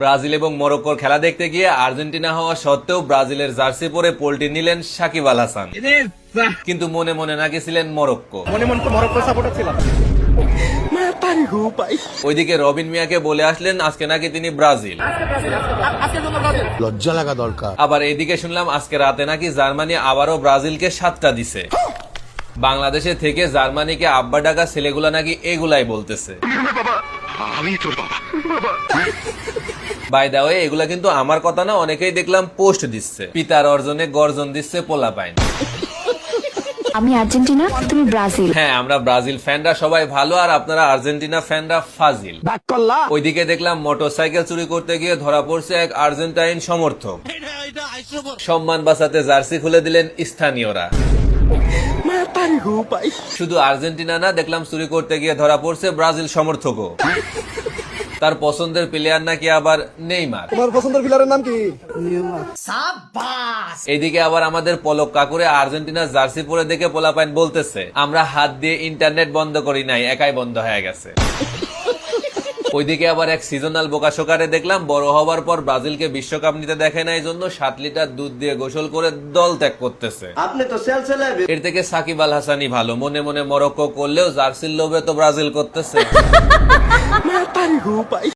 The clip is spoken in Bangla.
ব্রাজিল এবং মরক্কোর খেলা দেখতে গিয়ে আর্জেন্টিনা হওয়া সত্ত্বেও ব্রাজিলের জার্সি পরে পোল্টি নিলেন সাকিব আল হাসান, কিন্তু মনে মনে নাকি ছিলেন মরক্কো। ওইদিকে রবিন মিয়াকে বলে আসলেন আজকে নাকি তিনি ব্রাজিল। লজ্জা লাগা দরকার। আবার এদিকে শুনলাম আজকে রাতে নাকি জার্মানি আবারও ব্রাজিলকে 7টা দিছে। বাংলাদেশে থেকে জার্মানিকে আব্বা ডাকা ছেলেগুলা নাকি এগুলাই বলতেছে। বাই দা ওয়ে, এগুলা কিন্তু আমার কথা না, অনেকেই দেখলাম পোস্ট দিচ্ছে। পিতার অর্জনে গর্জন দিচ্ছে পোলাপাইন। আমি আর্জেন্টিনা, তুমি ব্রাজিল। হ্যাঁ, আমরা ব্রাজিল ফ্যানরা সবাই ভালো, আর আপনারা আর্জেন্টিনা ফ্যানরা ফাজিল। ওইদিকে দেখলাম মোটরসাইকেল চুরি করতে গিয়ে ধরা পড়ছে এক আর্জেন্টাইন সমর্থক। সম্মান বাঁচাতে জার্সি খুলে দিলেন স্থানীয়রা। শুধু আর্জেন্টিনা না, দেখলাম চুরি করতে গিয়ে ধরা পড়ছে ব্রাজিল সমর্থকও। তার পছন্দের প্লেয়ার নাকি আবার নেইমার। তোমার পছন্দের প্লেয়ারের নাম কি? এইদিকে আবার আমাদের পলক কাকুরে আর্জেন্টিনার জার্সি পরে দেখে পোলাপাইন বলতেছে আমরা হাত দিয়ে ইন্টারনেট বন্ধ করি নাই, একাই বন্ধ হয়ে গেছে। ওইদিকে আবার এক সিজনাল বোকাশোকারে দেখলাম বড় হবার পর ব্রাজিলকে বিশ্বকাপ নিতে দেখে না, এই জন্য 7 লিটার দুধ দিয়ে গোসল করে দল ত্যাগ করতেছে। আপনি তো এর থেকে সাকিব আল হাসানই ভালো, মনে মনে মরক্কো করলেও জার্সির লোভে তো ব্রাজিল করতেছে।